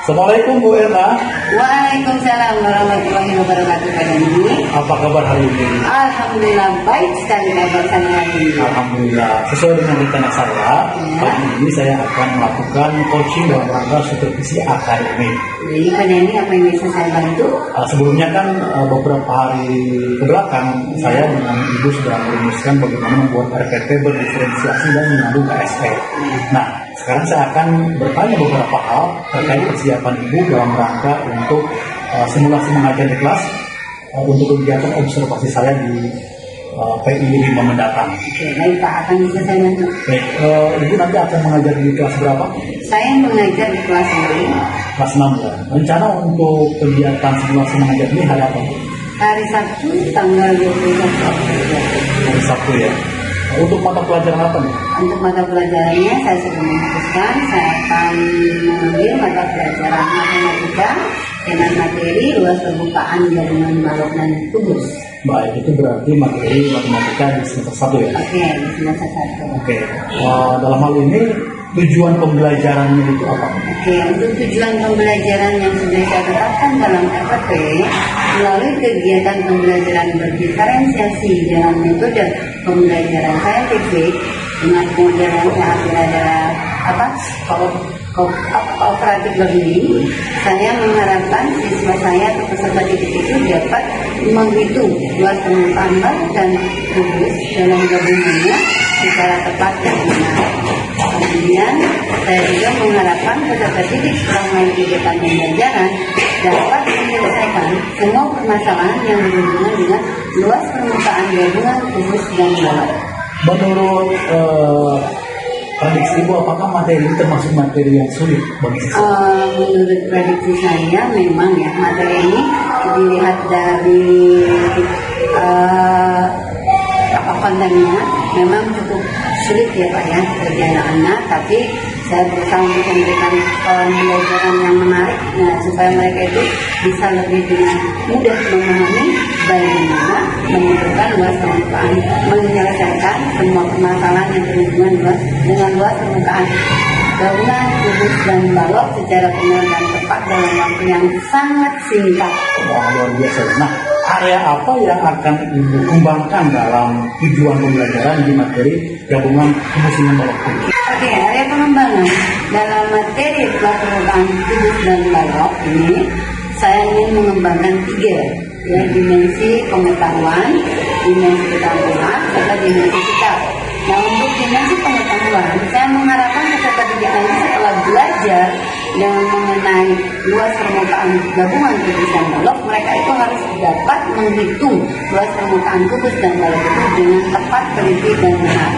Assalamualaikum Bu Erna. Waalaikumsalam warahmatullahi wabarakatuh Pak Dani. Apa kabar hari ini? Alhamdulillah baik sekali kabar saya hari ini. Alhamdulillah. Sesuai dengan rencana saya, pagi ini saya akan melakukan coaching dalam rangka supervisi akademik. Jadi Pak Dani, apa yang bisa saya bantu? Sebelumnya kan beberapa hari kebelakang saya dengan Ibu sudah merumuskan bagaimana membuat RPT berdiferensiasi dan mengandung KSE. Nah, sekarang saya akan bertanya beberapa hal terkait persiapan Ibu dalam rangka untuk simulasi mengajar di kelas untuk kegiatan observasi saya di PI 5 mendatang. Oke, baik Pak, akan bisa saya bantu? Baik, Ibu nanti akan mengajar di kelas berapa? Saya mengajar di kelas 6. Kelas 6 ya. Rencana untuk kegiatan simulasi mengajar ini hari apa? Hari Sabtu tanggal 21 Oktober. Hari Sabtu ya. Untuk mata pelajaran apa nih? Untuk mata pelajarannya saya sudah memutuskan saya akan mengambil mata pelajaran matematika dengan materi luas permukaan jaringan balok dan kubus. Baik, itu berarti materi matematika di semester 1 ya? Oke, di semester 1. Oke, dalam hal ini tujuan pembelajarannya itu apa? Oke, untuk tujuan pembelajaran yang sudah saya tetapkan dalam RPP melalui kegiatan pembelajaran berdiferensiasi dalam metode pembelajaran saintifik dengan model yang saya ambil adalah cooperative learning. Saya mengharapkan siswa saya atau peserta didik itu dapat menghitung luas permukaan balok dan kubus dalam gabungannya secara tepat dan benar. Kemudian saya juga mengharapkan peserta didik setelah melalui kegiatan pembelajaran dapat menyelesaikan semua permasalahan yang berhubungan dengan luas permukaan gabungan kubus dan balok. Menurut prediksi Ibu, apakah materi ini termasuk materi yang sulit bagi siswa? Menurut prediksi saya memang ya materi ini dilihat dari kontennya memang cukup sulit ya Pak ya bagi anak-anak, tapi saya berusaha untuk memberikan pembelajaran yang menarik supaya mereka itu bisa lebih dengan mudah memahami bagaimana menentukan luas permukaan, menyelesaikan semua permasalahan yang berhubungan dengan luas permukaan gabungan kubus dan balok secara benar dan tepat dalam waktu yang sangat singkat. Wah, luar biasa. Nah, area apa yang akan Ibu kembangkan dalam tujuan pembelajaran di materi gabungan kubus dan balok ini? Oke, area pengembangan dalam materi luas permukaan kubus dan balok ini saya ingin mengembangkan 3 ya, dimensi pengetahuan, dimensi keterampilan, serta dimensi sikap. Nah, untuk dimensi pengetahuan, saya mengharapkan peserta didik nanti setelah belajar dengan mengenai luas permukaan gabungan kubus dan balok, mereka itu harus dapat menghitung luas permukaan kubus dan balok itu dengan tepat, teliti dan benar.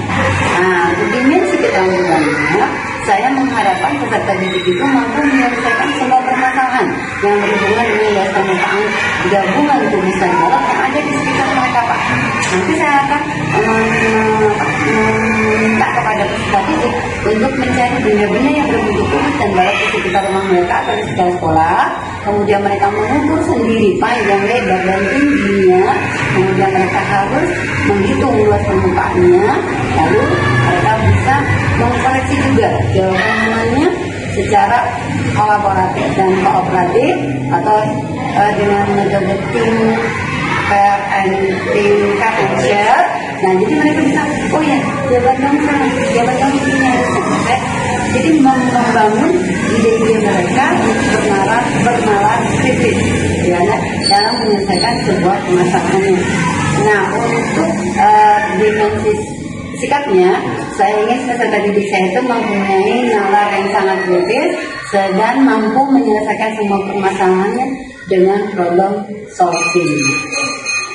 Nah, untuk dimensi keterampilannya, saya mengharapkan peserta didik itu mampu menyelesaikan semua permasalahan yang berhubungan dengan luas permukaan gabungan kubus dan balok yang ada di sekitar mereka Pak. Nanti saya akan meminta kepada peserta didik untuk mencari benda-benda yang berbentuk kubus dan balok di sekitar rumah mereka atau di sekitar sekolah. Kemudian mereka mengukur sendiri panjang, lebar, dan tingginya. Kemudian mereka harus menghitung luas permukaannya. Lalu mereka bisa mengkoreksi juga jawabannya secara kolaboratif dan kooperatif atau dengan metode tim pair and tingkat and share. Nah, jadi mereka bisa, oh ya, jawaban kamu salah, jawaban kamu ini harus selesai. Jadi membangun ide-ide mereka bernalar kritis ya, dalam menyelesaikan sebuah permasalahannya. Nah, untuk dimensi sikapnya, saya ingin peserta didik saya itu mempunyai nalar yang sangat kritis dan mampu menyelesaikan semua permasalahannya dengan problem solving.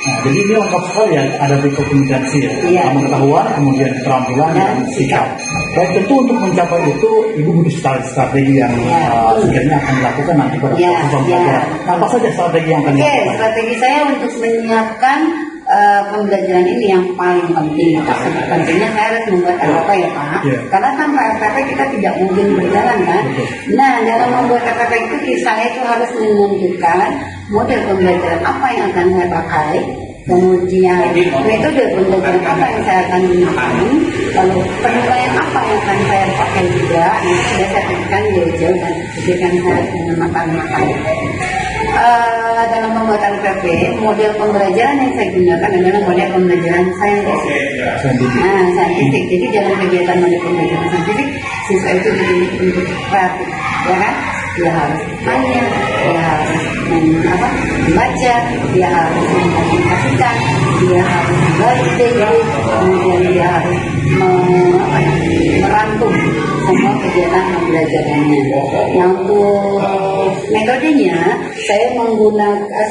Nah, jadi ini lengkap sekali ya, ada di kompetensi ya, pengetahuan, kemudian keterampilan dan sikap. Baik, tentu untuk mencapai itu Ibu butuh strategi yang sekiranya akan dilakukan nanti pada proses pembelajaran. Apa saja strategi yang akan dilakukan? Strategi saya untuk menyiapkan pembelajaran ini yang paling penting. Tentunya saya harus membuat RPP ya Pak. Karena tanpa RPP kita tidak mungkin berjalan kan. Nah, dalam membuat RPP itu saya itu harus menentukan model pembelajaran apa yang akan saya pakai kemudian metode pembelajaran apa yang saya akan gunakan, lalu penilaian apa yang akan saya pakai juga, yang sudah saya berikan jauh-jauh dan berikan saya dengan matang-matang. Dalam pembuatan PP, model pembelajaran yang saya gunakan adalah model pembelajaran saintifik. Saintifik. Jadi dalam kegiatan model pembelajaran saintifik, siswa itu dididik untuk kreatif, ya kan? Dia harus tanya, dia harus membaca, dia harus mengkomunikasikan, dia harus belajar, kemudian dia harus merangkum semua kegiatan pembelajarannya. Yang untuk metodenya, saya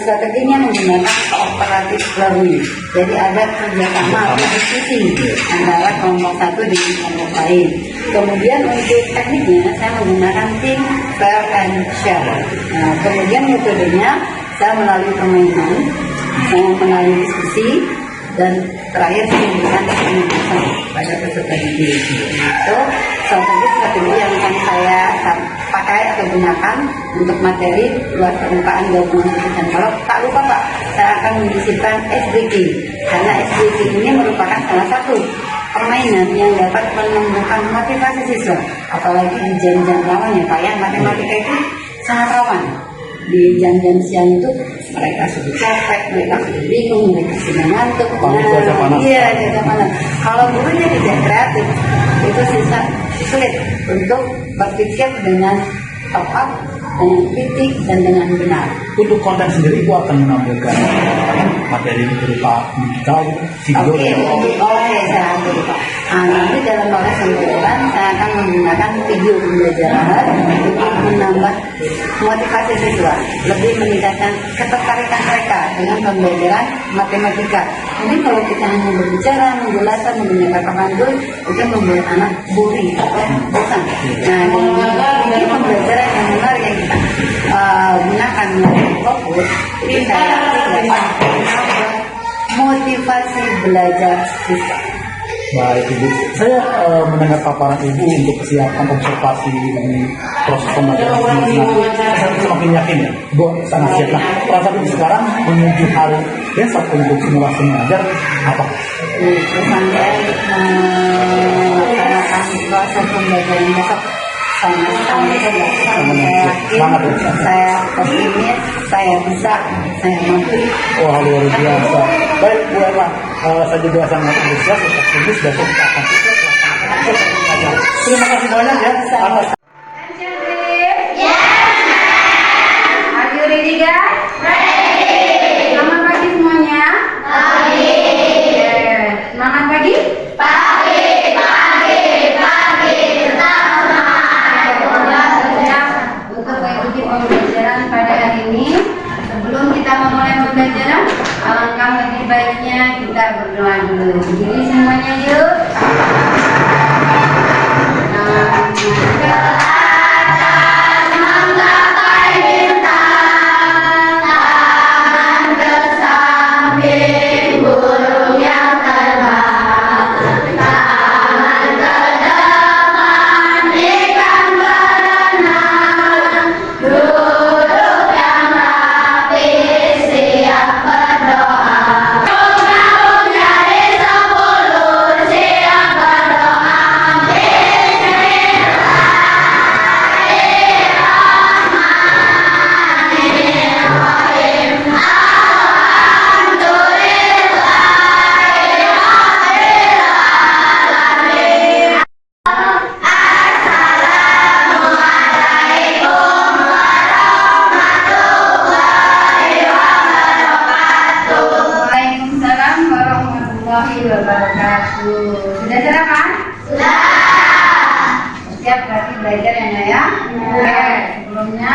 strateginya menggunakan cooperative learning. Jadi ada kerjasama atau diskusi antara kelompok satu dengan kelompok lain. Kemudian untuk tekniknya, saya menggunakan think, fair, and share. Nah, kemudian metodenya, saya melalui permainan, saya melalui diskusi, dan terakhir saya memberikan penugasan pada peserta didik. Itu salah satu strategi yang akan saya pakai atau gunakan untuk materi luas permukaan gabungan dan kalau tak lupa Pak, saya akan menyisipkan SDG karena SDG ini merupakan salah satu permainan yang dapat menumbuhkan motivasi siswa, apalagi di jam-jam rawan ya Pak ya, matematika itu sangat rawan. Di jam-jam siang itu mereka sudah capek, mereka sudah bingung, mereka sudah ngantuk. Iya, cuaca panas. Kalau gurunya tidak kreatif, itu siswa sulit untuk berpikir dengan tepat, dengan kritik, dan dengan benar. Untuk konten sendiri, itu akan menampilkan materi berupa digital, video. Oke, saya ambil Pak. Nanti dalam proses pembelajaran, saya akan menggunakan video pembelajaran untuk menambah motivasi siswa, lebih meningkatkan ketertarikan mereka dengan pembelajaran matematika. Mungkin kalau kita hanya berbicara, menjelaskan, menggunakan panggul, itu membuat anak boring atau bosan. Nah, dengan pembelajaran yang menarik yang kita gunakan melalui fokus, itu saya dapat menambah motivasi belajar siswa. Baik Ibu, saya mendengar paparan Ibu untuk kesiapan observasi di proses pembelajaran. Saya semakin yakin ya, Ibu sangat siap. Nah, perasaan Ibu sekarang menuju hari besok untuk simulasi mengajar apa? Pesan saya untuk melaksanakan proses pembelajaran besok sangat saya optimis, saya bisa, saya mampu. Wah, luar biasa. Baik Bu Erla, saya juga sangat antusias untuk optimis besok kita akan sukses. Terima kasih banyak ya atas. Are you ready guys? Ready. Selamat pagi semuanya. Pagi. Selamat pagi. Pagi. Untuk mengikuti pembelajaran pada hari ini, sebelum kita memulai pembelajaran, alangkah lebih baiknya kita berdoa dulu. Berdiri semuanya yuk. Sudah sarapan? Sudah. Siap berarti belajar ya. Oke. Sebelumnya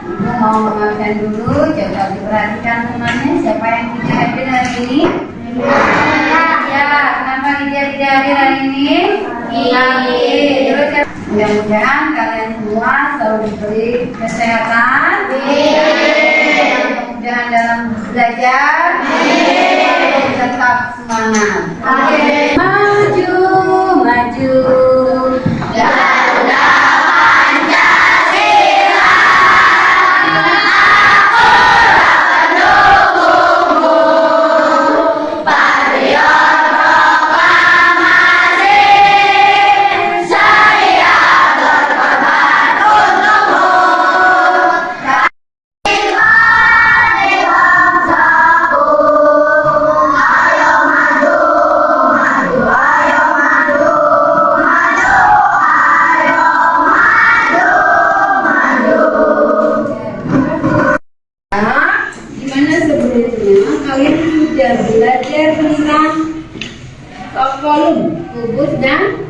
Ibu mau mengenalkan dulu, coba diperhatikan temannya siapa yang tidak hadir hari ini. Ya, kenapa dia tidak hadir hari ini? Mudah-mudahan kalian semua selalu diberi kesehatan, kemudahan dalam belajar, tetap semangat. Maju, maju. Garuda Pancasila. Aku pendukungmu.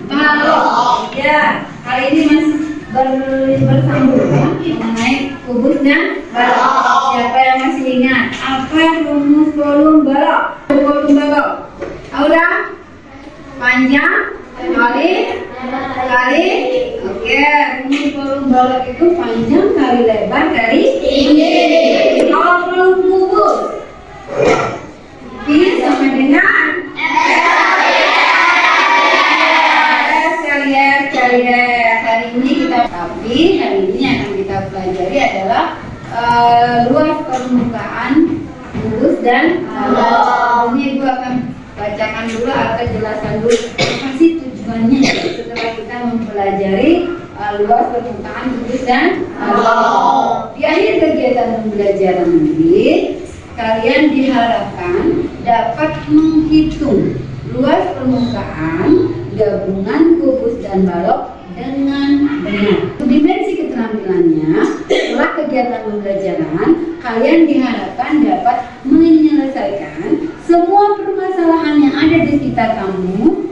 balok. Ya, kali ini masih bersambung ya, mengenai kubus dan balok. Siapa yang masih ingat apa rumus volume balok? Volume balok. Udah? Panjang kali. Oke, rumus volume balok itu panjang kali lebar kali tinggi. Kalau volume kubus ini sama dengan hari ini yang akan kita pelajari adalah luas permukaan kubus dan balok. Ini Ibu akan bacakan dulu atau jelaskan dulu apa sih tujuannya setelah kita mempelajari luas permukaan kubus dan balok. Di akhir kegiatan pembelajaran nanti kalian diharapkan dapat menghitung luas permukaan gabungan kubus dan balok dengan benar. Dimensi keterampilannya, setelah kegiatan pembelajaran, kalian diharapkan dapat menyelesaikan semua permasalahan yang ada di sekitar kamu,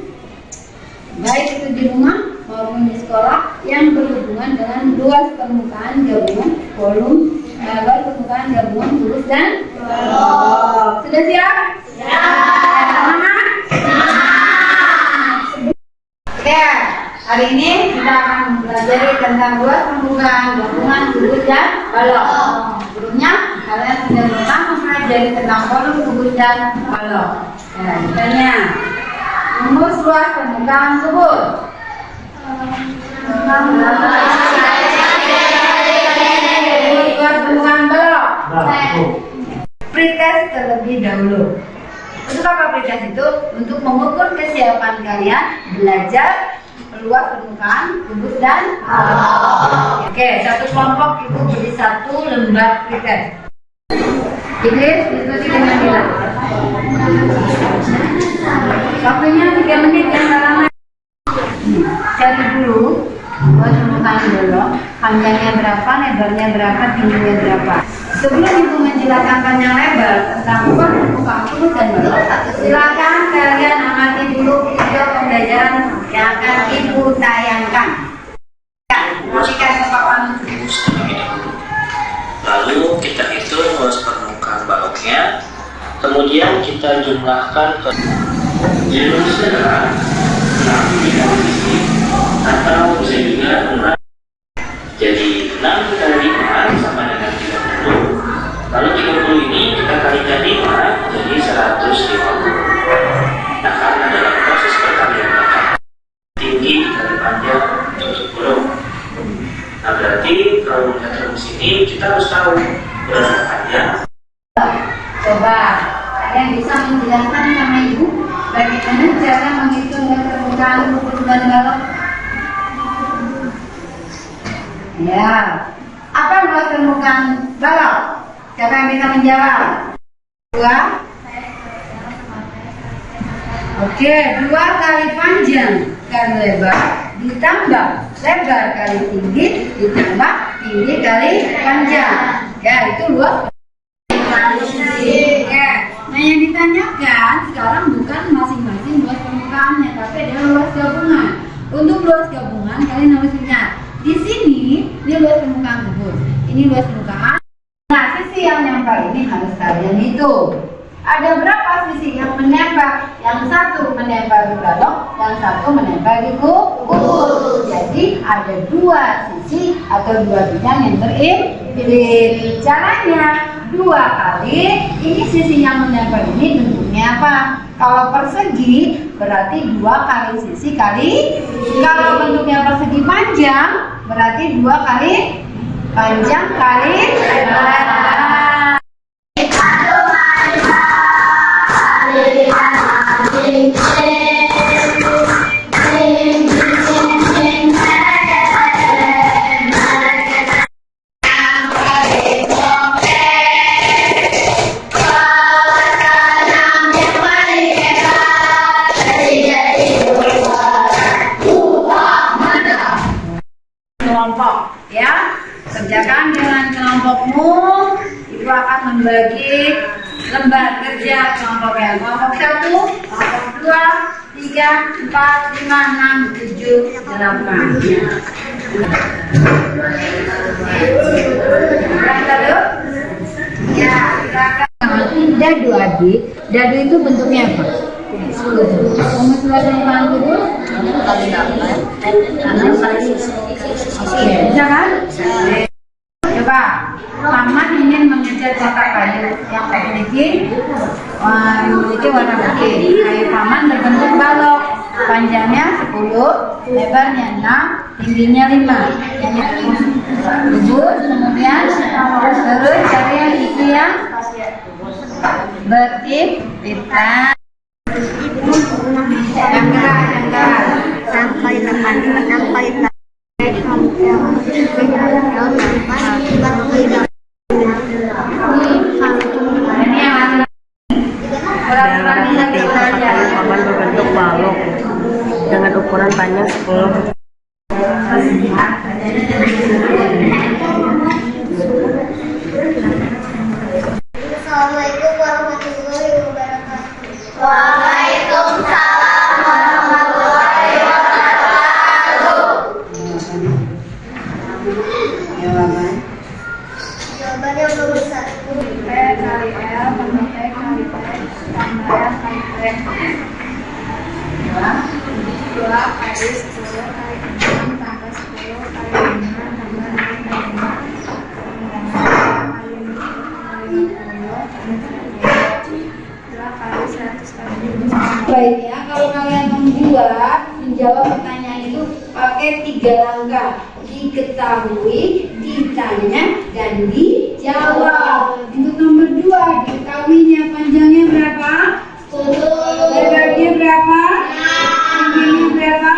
baik itu di rumah maupun di sekolah, yang berhubungan dengan luas permukaan gabungan luas permukaan gabungan kubus dan balok. Sudah siap? Semangat? Oke, hari ini kita akan mempelajari tentang luas permukaan gabungan kubus dan balok. Sebelumnya kalian sudah pernah mempelajari tentang volume kubus dan balok. Misalnya, rumus luas permukaan kubus. Luas permukaan balok. Pretest terlebih dahulu. Untuk apa pretest itu? Untuk mengukur kesiapan kalian belajar luas permukaan kubus dan balok. Oke, satu kelompok itu beri satu lembar pretest. Idris, diskusi dengan Dila. Waktunya 3 menit, jangan lama. Cari dulu luas permukaan balok, panjangnya berapa, lebarnya berapa, tingginya berapa. Sebelum Ibu menjelaskan panjang lebar tentang luas permukaan kubus dan balok, silakan kalian amati dulu video pembelajaran yang akan Ibu tayangkan. Berikan paparan. Lalu kita hitung luas permukaan baloknya, kemudian kita jumlahkan ke jenisnya adalah 6 dikali sisi atau bisa juga 6. Jadi 6 kali 5 sama dengan 30. Lalu 30 ini kita kalikan 5 jadi 150. Nah, karena dalam proses perkalian tinggi dikali panjang 70. Nah, berarti kalau melihat rumus ini kita harus tahu berapa panjang. Coba kalian bisa menjelaskan sama Ibu bagaimana cara menghitung luas permukaan kubus dan balok? Ya, apa luas permukaan balok? Siapa yang bisa menjawab? 2. Oke, 2 kali panjang kali lebar ditambah lebar kali tinggi ditambah tinggi kali panjang. Ya, itu luas. Ya. Nah, yang ditanyakan sekarang bukan masing-masing luas permukaannya, tapi adalah luas gabungan. Untuk luas gabungan kalian harus ingat, di sini ini luas permukaan kubus, ini luas permukaan. Nah, sisi yang nempel ini harus kalian hitung. Ada berapa sisi yang menempel? Yang satu menempel di balok, yang satu menempel di kubus. Jadi ada 2 sisi atau 2 bidang yang terimpit. Caranya 2 kali, ini sisi yang menempel ini bentuknya apa? Kalau persegi berarti 2 kali sisi kali. Kalau bentuknya persegi panjang berarti 2 kali panjang kali lebar. Kelompok ya, kerjakan dengan kelompokmu. Ibu akan membagi lembar kerja kelompok yang kelompok 1, kelompok 2, 3, 4, 5, 6, 7, 8. Ya, dadu adik. Dadu itu bentuknya apa? Kamu selesai paham dulu? Bisa kan? Coba, Paman ingin mengejar kotak kayu yang memiliki warna putih. Kayu Paman berbentuk balok, panjangnya 10, lebarnya 6, tingginya 5. Lurus, kemudian terus cari yang isi yang bertip-tipan. Jangkar. Sampai 8 Paman berbentuk balok dengan ukuran panjang 10. Assalamualaikum warahmatullahi wabarakatuh. Waalaikumsalam warahmatullahi wabarakatuh. Jawaban. Jawabannya nomor 1. P kali L tambah T kali T tambah L kali T. 2 kali 10 kali 6 tambah 10 kali 5 tambah 6 kali 5. Baiknya kalau kalian menjawab pertanyaan itu pakai 3 langkah: diketahui, ditanya, dan dijawab. Untuk nomor 2, diketahuinya panjangnya berapa? 10. Lebarnya berapa? Tingginya berapa?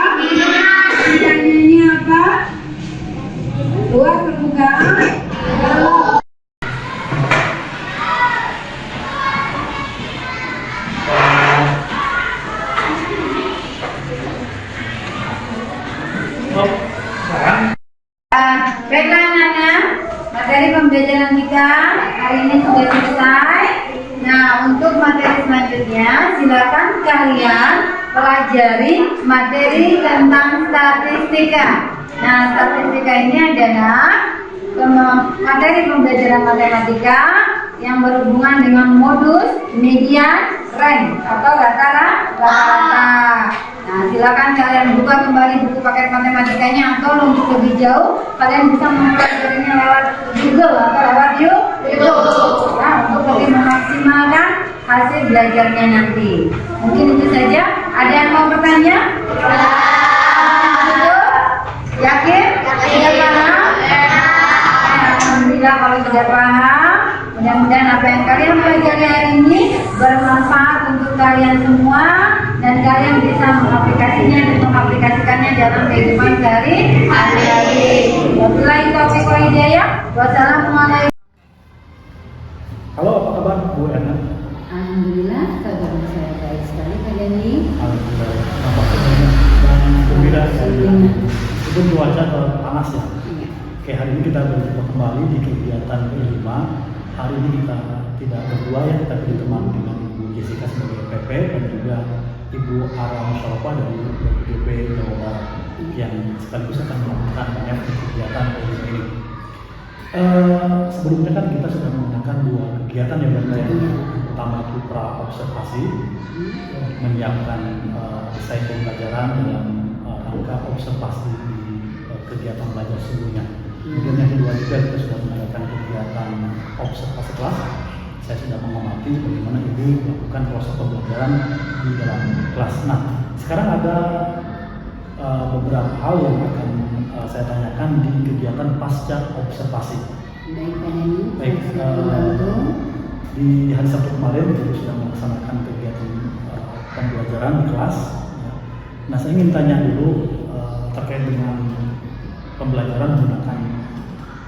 Ditanyanya apa? Luas permukaan? Baiklah anak-anak, materi pembelajaran kita hari ini sudah selesai. Nah, untuk materi selanjutnya silakan kalian pelajari materi tentang statistika. Nah, statistika ini adalah materi pembelajaran matematika yang berhubungan dengan modus, median, rank atau rata-rata. Nah, silakan kalian buka kembali buku paket matematikanya, atau untuk lebih jauh kalian bisa mempelajarinya lewat Google atau lewat YouTube. Nah, untuk lebih memaksimalkan hasil belajarnya nanti. Mungkin itu saja. Ada yang mau bertanya? Betul? Yakin? Sudah paham? Alhamdulillah kalau sudah paham. Mudah-mudahan apa yang kalian pelajari hari ini bermanfaat untuk kalian semua, dan kalian bisa mengaplikasinya dan mengaplikasikannya dalam kehidupan sehari-hari. Wabillahi taufiq wal hidayah. Wassalamualaikum. Halo, apa kabar Bu Erna? Alhamdulillah, kabar saya baik sekali kali ini. Alhamdulillah, nampak semuanya dan gembira ya. Itu cuaca panas ya. Oke, hari ini kita berjumpa kembali di kegiatan kelima. Hari ini kita tidak berdua ya, kita ditemani dengan Ibu Jessica sebagai PP dan juga Ibu Ara Musyawarah dari BPDB Jawa Barat yang sekaligus akan melakukan banyak kegiatan kelima ini. Sebelumnya kan kita sudah menggunakan 2 kegiatan yang berbeda. Pertama itu pra observasi, menyiapkan desain pembelajaran dalam rangka observasi di kegiatan belajar sebelumnya. Kemudian yang kedua juga kita sudah mengadakan kegiatan observasi kelas. Saya sudah mengamati bagaimana Ibu melakukan proses pembelajaran di dalam kelas. Nah, sekarang ada beberapa hal yang akan saya tanyakan di kegiatan pasca observasi. Baik, Pak Dani. Baik, di hari Sabtu kemarin kita sudah melaksanakan kegiatan pembelajaran di kelas. Nah, saya ingin tanya dulu terkait dengan pembelajaran menggunakan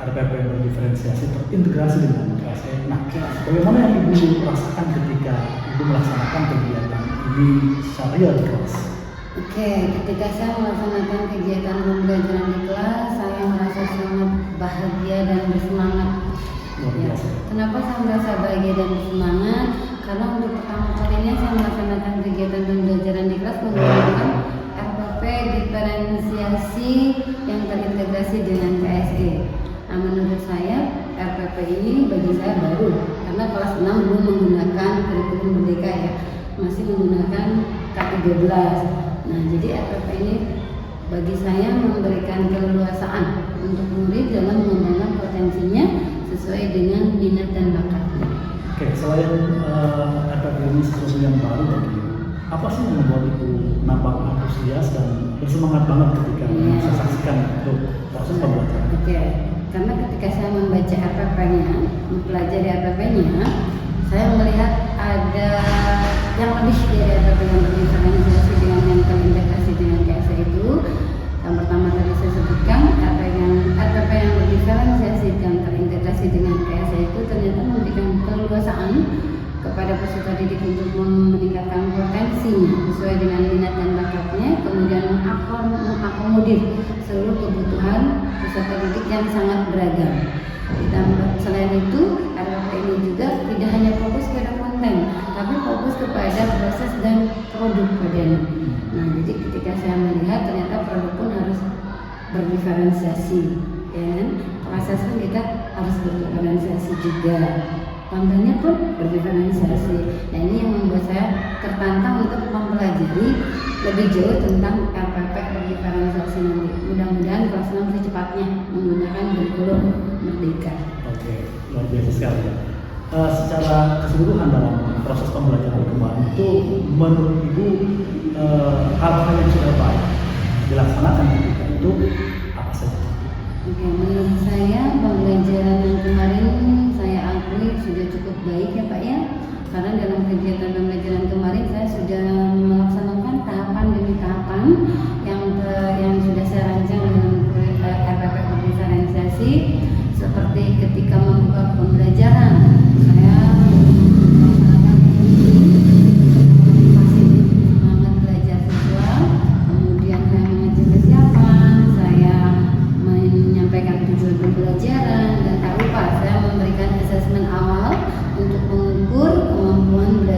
RPP berdiferensiasi terintegrasi dengan KSE. Nah, bagaimana yang Ibu rasakan ketika Ibu melaksanakan kegiatan ini secara real di kelas? Oke, ketika saya melaksanakan kegiatan pembelajaran di kelas, saya merasa sangat bahagia dan bersemangat. Luar biasa. Kenapa saya merasa bahagia dan bersemangat? karena untuk pertama kalinya saya melaksanakan kegiatan pembelajaran di kelas menggunakan RPP diferensiasi yang terintegrasi dengan KSE. Nah, menurut saya RPP ini bagi saya baru karena kelas 6 belum menggunakan kurikulum merdeka ya, masih menggunakan K13. Nah, jadi RPP ini bagi saya memberikan keleluasaan untuk murid dalam mengembangkan potensinya sesuai dengan minat dan bakatnya. Oke, selain RPP ini sesuatu yang baru bagi Ibu, apa sih yang membuat Ibu nampak antusias dan bersemangat banget ketika mensaksikan untuk proses pembelajaran? Oke, karena ketika saya membaca RPP-nya, mempelajari RPP-nya, saya melihat ada yang lebih dari RPP yang terintegrasi dengan yang terintegrasi dengan KSE itu. Yang pertama tadi saya sebutkan RPP yang berdiferensiasi dan terintegrasi dengan KSE itu ternyata memberikan keleluasaan kepada peserta didik untuk meningkatkan potensinya sesuai dengan minat dan bakatnya, kemudian mengakomodir seluruh kebutuhan peserta didik yang sangat beragam. Selain itu, RPP ini juga tidak hanya fokus pada konten, tapi fokus kepada proses dan produk padanya. Nah, jadi ketika saya melihat ternyata produk pun harus berdiferensiasi, ya kan? Proses pun kita harus berdiferensiasi juga. Kontennya pun berdiferensiasi. Nah, ini yang membuat saya tertantang untuk mempelajari lebih jauh tentang RPP berdiferensiasi nanti. Mudah-mudahan kelas 6 secepatnya menggunakan kurikulum merdeka. Oke, luar biasa sekali ya. Secara keseluruhan dalam proses pembelajaran kemarin itu menurut Ibu hal-hal yang sudah baik dilaksanakan ketika itu apa saja? Oke, menurut saya pembelajaran yang kemarin saya akui sudah cukup baik ya Pak ya. Karena dalam kegiatan pembelajaran kemarin saya sudah melaksanakan tahapan demi tahapan yang sudah saya rancang dengan RPP berdiferensiasi. Seperti ketika membuka pembelajaran, saya melaksanakan semangat belajar siswa, kemudian saya mengecek kesiapan, saya menyampaikan tujuan pembelajaran, dan tak lupa saya memberikan asesmen awal untuk mengukur kemampuan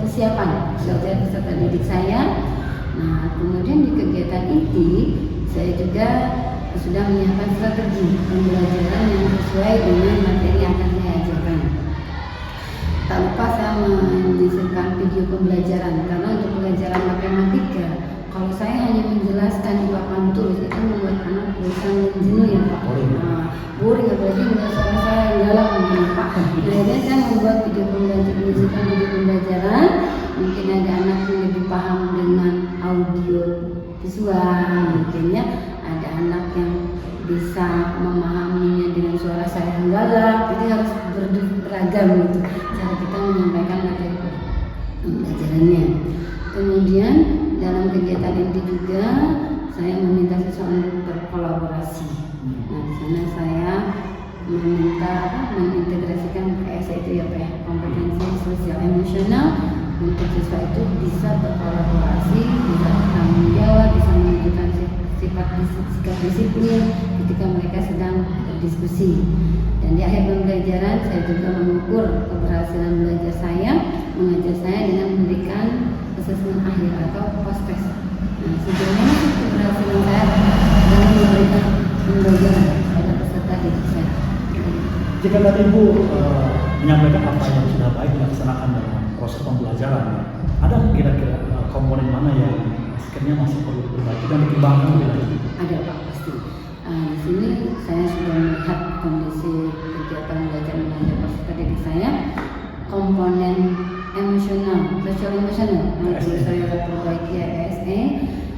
kesiapan belajar peserta didik saya. Nah, kemudian di kegiatan inti saya juga sudah menyiapkan strategi pembelajaran yang sesuai dengan materi yang akan saya ajarkan. Tak lupa saya menyisipkan video pembelajaran karena untuk pelajaran matematika, kalau saya hanya menjelaskan di papan tulis itu membuat anak bosan dan jenuh ya Pak. Boring apalagi nggak suara saya yang galak mungkin Pak. Akhirnya saya membuat video pembelajaran. Mungkin ada anak yang lebih paham dengan audio visual, mungkinnya ada anak yang bisa memahaminya dengan suara saya yang galak. Jadi harus beragam gitu cara kita menyampaikan materi pembelajarannya. Kemudian dalam kegiatan inti juga saya meminta siswa untuk berkolaborasi. Nah, di sana saya mengintegrasikan KSE itu ya Pak ya, kompetensi sosial emosional untuk siswa itu bisa berkolaborasi, bisa bertanggung jawab, bisa menunjukkan sikap disiplin ketika mereka sedang berdiskusi. Dan di akhir pembelajaran saya juga mengukur keberhasilan belajar saya, mengajar saya dengan memberikan asesmen akhir atau post test. Nah, sejauh ini keberhasilan saya dalam memberikan pembelajaran pada peserta didik saya. Jika tadi Ibu menyampaikan apa yang sudah baik dilaksanakan dalam proses pembelajaran, ada kira-kira komponen mana yang sekiranya masih perlu diperbaiki dan dikembangkan lebih lanjut? Ada Pak, pasti. Di sini saya sudah melihat kondisi kegiatan belajar mengajar peserta didik saya, komponen emosional, sosial emosional yang perlu saya perbaiki KSE,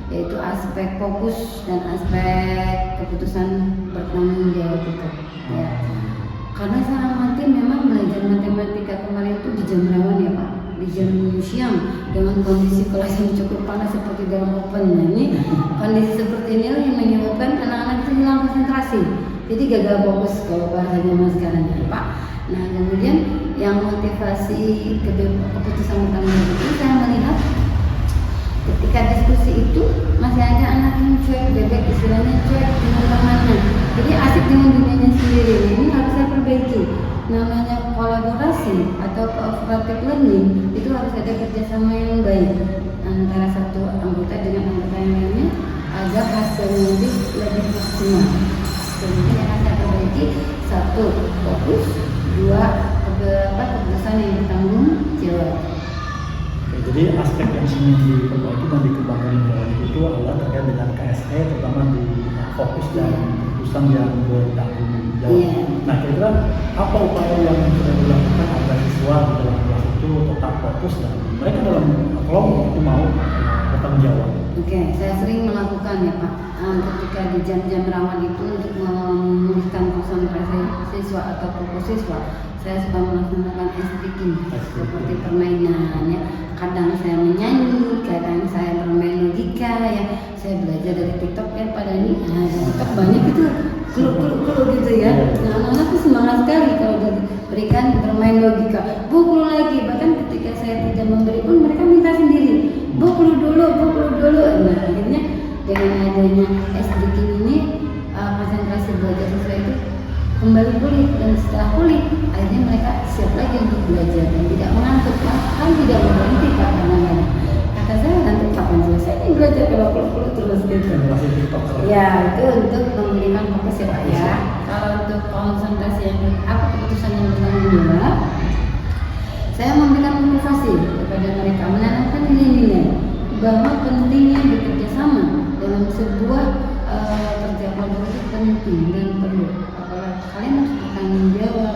yaitu aspek fokus dan aspek keputusan bertanggung jawab itu. Ya. Karena saya amati memang belajar matematika kemarin itu di jam rawan ya Pak, di jam siang dengan kondisi kelas yang cukup panas seperti dalam open. Nah, ini kondisi seperti ini yang menyebabkan anak-anak itu hilang konsentrasi, jadi gagal fokus kalau bahasanya mas sekarang ya Pak. Nah, kemudian yang motivasi keputusan bertanggung jawab itu saya melihat ketika diskusi itu masih ada anak yang cuek, bebek istilahnya cuek dengan temannya, jadi asik dengan dunianya sendiri. Ini harus saya perbaiki. Namanya kolaborasi atau cooperative learning itu harus ada kerjasama yang baik antara satu anggota dengan anggota yang lainnya agar hasilnya lebih maksimal. Kemudian yang akan saya perbaiki, satu, fokus, dua, keputusan yang bertanggung jawab. Oke, jadi aspek yang ingin diperbaiki dan dikembangkan di dalam itu adalah terkait dengan KSE, terutama di fokus dan keputusan yang bertanggung jawab. Iya. Nah, kira-kira apa upaya yang sudah dilakukan agar siswa di dalam kelas itu tetap fokus dan mereka dalam kelompok itu mau bertanggung jawab? Oke, saya sering melakukan ya Pak. Ketika di jam-jam rawan itu untuk memulihkan konsentrasi siswa atau fokus siswa, saya suka melaksanakan speaking seperti permainan ya. Kadang saya menyanyi, kadang saya bermain logika ya. Saya belajar dari TikTok ya pada ini. Nah, TikTok banyak itu clue gitu ya. Nah, anak-anak tuh semangat sekali kalau diberikan bermain logika. Bu, clue lagi. Bahkan ketika saya tidak memberi pun mereka minta sendiri. Bu, clue dulu. Nah, akhirnya dengan adanya speaking ini konsentrasi belajar siswa itu kembali pulih, dan setelah pulih akhirnya mereka siap lagi untuk belajar dan tidak mengantuk. Kan tidak berhenti Pak, kadang-kadang kata saya nanti kapan selesai nih belajar kalau perlu terus gitu. Ya, itu untuk memberikan fokus ya Pak ya. Kalau untuk konsentrasi yang keputusan yang bertanggung jawab, saya memberikan motivasi kepada mereka, menanamkan nilai-nilai bahwa pentingnya bekerja sama dalam sebuah kerja kelompok itu penting dan perlu. Kalian harus bertanggung jawab.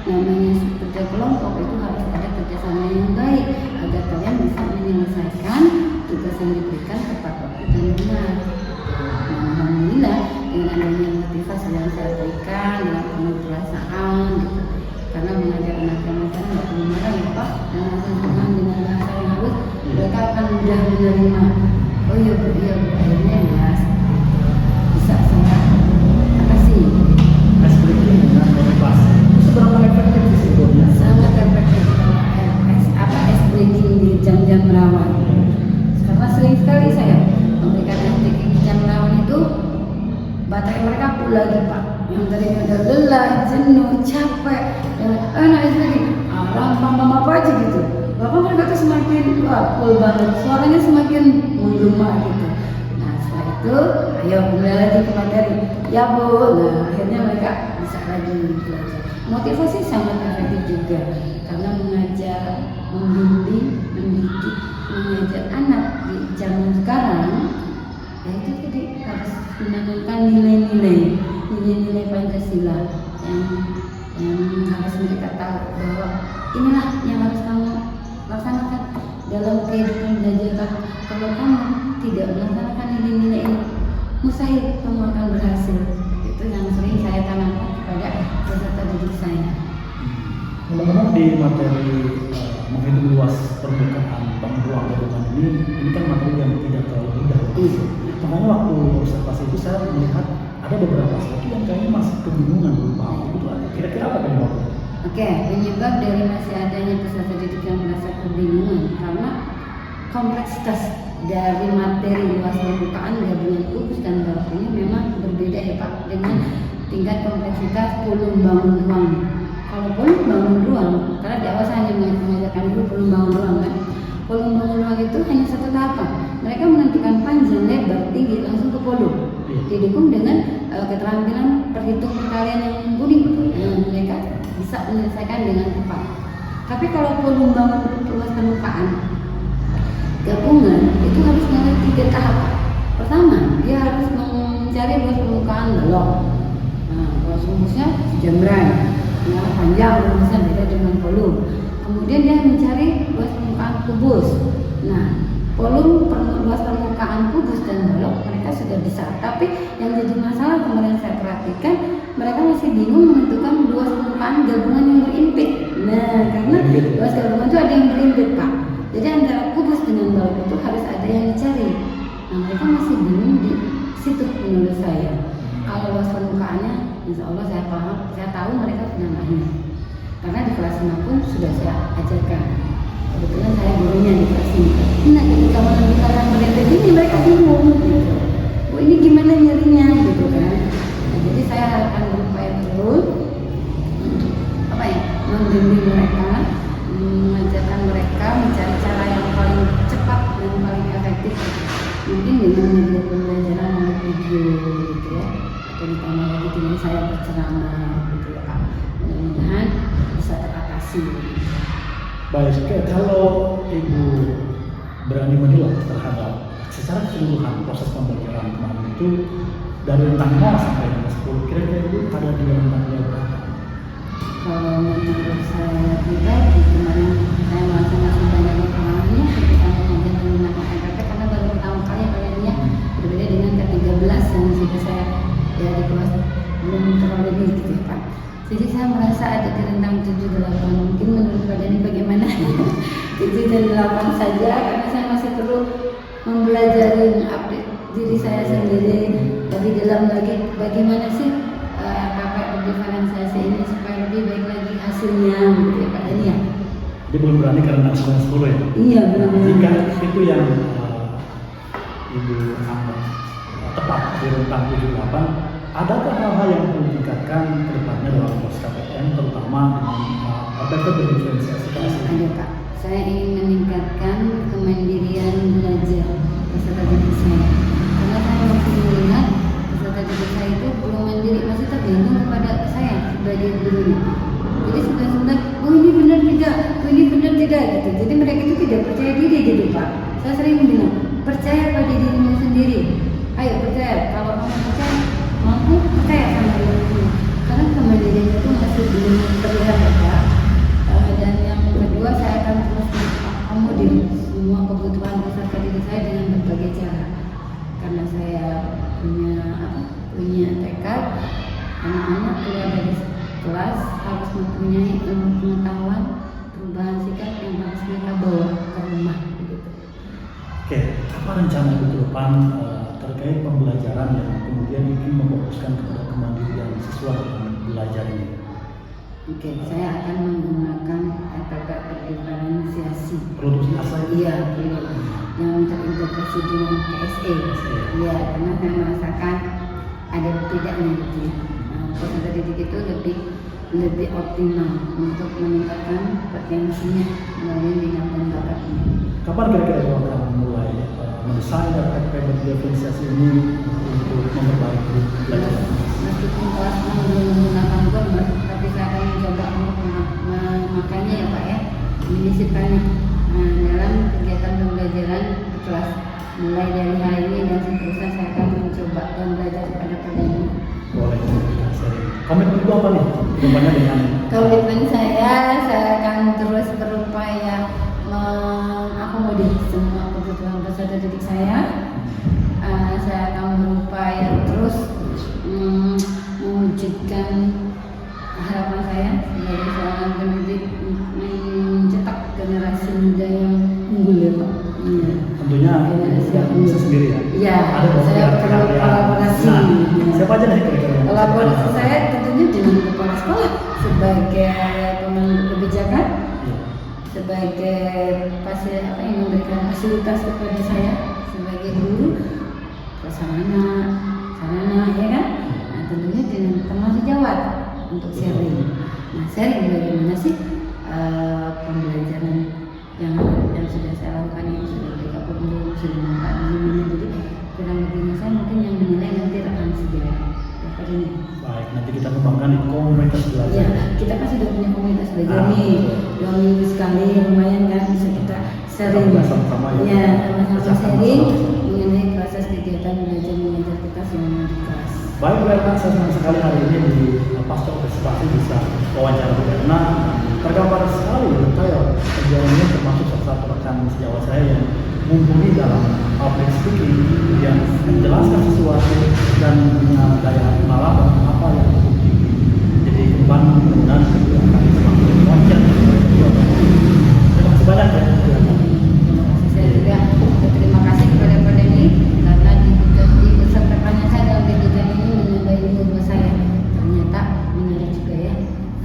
Namanya kerja kelompok itu harus ada kerjasama yang baik agar kalian bisa menyelesaikan tugas yang diberikan tepat waktu dan benar. Nah, alhamdulillah dengan adanya motivasi yang saya berikan dengan penuh perasaan gitu. Karena mengajar anak-anak nggak perlu marah ya Pak, dan langsung dengan bahasa yang halus, mereka akan mudah menerima. Oh iya Bu, akhirnya ya bisa saya atasi. Seberapa efektif di situ? Sangat efektif ice breaking di jam-jam rawan. Karena sering sekali saya memberikan ice breaking di jam rawan itu, baterai mereka full lagi Pak. Yang tadinya udah lelah, jenuh, capek, dan ice breaking, rampang apa aja gitu. Bahkan mereka tuh semakin full banget, suaranya semakin menggema gitu. Nah setelah itu, ayo kembali lagi ke materi. Ya Bu, nah akhirnya mereka bisa lagi belajar. Motivasi sangat efektif juga karena mengajar, membimbing, mendidik, mengajar anak di zaman sekarang, ya itu tadi harus menanamkan nilai-nilai Pancasila yang harus mereka tahu bahwa inilah yang harus kamu laksanakan dalam kehidupan belajar kamu. Kalau kamu tidak melaksanakan nilai-nilai ini, mustahil kamu akan berhasil. Itu yang sering saya tanamkan kepada peserta didik saya. Ngomong-ngomong di materi menghitung luas permukaan ruang bangunan ini kan materi yang tidak terlalu mudah. Makanya waktu observasi itu saya melihat ada beberapa sesuatu yang kayaknya masih kebingungan belum paham. Itu kira-kira apa penyebab? Oke, penyebab dari masih adanya peserta didik yang merasa kebingungan karena kompleksitas dari materi luas permukaan gabungan kubus dan balok ini memang berbeda ya Pak, dengan tingkat kompleksitas volume bangun ruang. Kalau volume bangun ruang, karena di awal saya hanya mengajarkan dulu volume bangun ruang kan. Volume bangun ruang itu hanya satu tahapan. Mereka menentukan panjang, lebar, tinggi langsung ke volume. Didukung dengan keterampilan perhitung perkalian yang mumpuni. Mereka bisa menyelesaikan dengan cepat. Tapi kalau volume bangun luas permukaan gabungan itu harus melalui 3 tahap. Pertama, dia harus mencari luas permukaan balok. Nah, luas rumusnya jambrai. Nah, panjang rumusnya beda dengan volume. Kemudian dia mencari luas permukaan kubus. Nah, volume luas permukaan kubus dan balok mereka sudah bisa. Tapi yang jadi masalah kemarin saya perhatikan, mereka masih bingung menentukan luas permukaan gabungan yang berimpit. Nah, karena luas gabungan itu ada yang berimpit Pak. Jadi antara kubus dengan balok itu harus ada yang dicari. Nah, mereka masih bingung di situ menurut saya. Kalau luas permukaannya, insya Allah saya paham, saya tahu mereka sudah mahir. Karena di kelas 5 pun sudah saya ajarkan. Kebetulan saya gurunya di kelas 5. Nah, ketika menentukan yang berimpit ini mereka bingung gitu. Oh, ini gimana nyarinya gitu kan. Nah, jadi saya akan berupaya terus untuk dengan media pembelajaran melalui video gitu ya, atau ditambah lagi dengan saya berceramah gitu ya Pak. Mudah-mudahan bisa teratasi. Baik, oke. Kalau Ibu berani menilai terhadap secara keseluruhan proses pembelajaran kemarin itu dari rentang 0 sampai dengan 10, kira-kira Ibu ada di rentang berapa? Kalau menurut saya pribadi kemarin saya merasa masih banyak kekurangannya ketika mengajar menggunakan MPP karena baru pertama kali kayaknya berbeda dengan ke-13 yang sudah saya ya di kelas belum terlalu ini gitu ya Pak. Jadi saya merasa ada di rentang 7-8, mungkin menurut Pak Dhani bagaimana? 7 dan 8 saja karena saya masih perlu mempelajari update diri saya sendiri lebih dalam lagi bagaimana sih diferensiasi ini supaya lebih baik lagi hasilnya gitu ya Pak Dhani ya. Jadi belum berani karena 10 ya? Iya belum. Jika itu yang Ibu anggap tepat di rentang 7-8, adakah hal-hal yang perlu ditingkatkan ke depannya dalam proses KPM terutama dengan RPP berdiferensiasi kelas ini? Ada Pak, saya ingin meningkatkan kemandirian belajar peserta didik saya karena saya masih melihat peserta didik saya itu belum mandiri, masih tergantung kepada saya sebagai gurunya. Jadi sebentar-sebentar, oh ini benar tidak, oh ini benar tidak gitu. Jadi mereka itu tidak percaya diri gitu Pak. Saya sering bilang, percaya pada dirimu sendiri. Ayo percaya, kalau kamu percaya, mampu percaya sama dirimu. Karena kemandirian itu masih belum terlihat ya Pak. Dan yang kedua, saya akan terus mengakomodir semua kebutuhan peserta didik saya dengan berbagai cara. Karena saya punya tekad, anak-anak keluar dari kelas harus mempunyai ilmu pengetahuan, perubahan sikap yang harus mereka bawa ke rumah. Gitu. Oke, apa rencana ke depan terkait pembelajaran yang kemudian ingin memfokuskan kepada kemandirian siswa dalam belajar ini? Oke, saya akan menggunakan RPP berdiferensiasi. Produksi asal Iya, yang terintegrasi dengan KSE. Iya, karena saya merasakan ada tidaknya gitu ya. Peserta didik itu lebih optimal untuk meningkatkan potensinya melalui minat dan bakatnya. Kapan kira-kira Ibu akan mulai mendesain RPP berdiferensiasi ini untuk memperbaiki belajar? Meskipun kelas belum menggunakan gambar, tapi saya akan mencoba memakainya ya Pak ya, menyisipkannya dalam kegiatan pembelajaran di kelas. Mulai dari hari ini dan seterusnya saya akan mencoba dan belajar kepada Dhani. Boleh kita sharing. Komitmen itu apa nih? Kedepannya dengan Komitmen saya akan terus berupaya mengakomodir semua kebutuhan peserta didik saya. Saya akan berupaya terus mewujudkan harapan saya sebagai seorang pendidik mencetak generasi muda yang unggul ya Pak. Iya. tentunya tidak bisa sendiri ya. Iya. Ada Saya perlu kolaborasi. Nah, siapa aja nih kira-kira? Kolaborasi saya tentunya dengan kepala sekolah sebagai pengambil kebijakan, sebagai yang memberikan fasilitas kepada saya sebagai guru, prasarana, sarana, ya kan? Nah, tentunya dengan teman sejawat untuk sharing. Nah, sharing bagaimana sih pembelajaran yang sudah saya lakukan ini sudah mereka belum sudah membuka ini, jadi kurang lebihnya saya mungkin yang menilai nanti rekan sejarah. Baik, nanti kita kembangkan di komunitas belajar. Ya, kita kan sudah punya komunitas belajar nih, betul. 2 minggu sekali lumayan kan bisa kita sharing. Sama-sama ya. Ya, sama-sama sharing Sama-sama. mengenai proses kegiatan belajar mengajar kita selama di kelas. Baik, rekan, saya senang sekali hari ini di Pasca Partisipasi bisa wawancara karena tergambar sekali detail kegiatannya, termasuk salah satu rekan sejawat saya yang mumpuni dalam public speaking, yang menjelaskan sesuatu dan punya daya malam dan apa yang tinggi. Jadi kembali mudah-mudahan akan semakin wajar. Terima kasih banyak ya. Saya juga berterima kasih kepada Pak Dhani karena dipesertakannya saya dalam kegiatan ini menambah ilmu saya. Ternyata menarik juga ya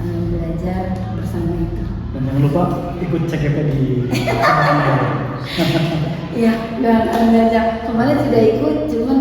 belajar bersama itu. Dan jangan lupa ikut CKP di Iya, dan belajar kemarin sudah ikut, cuma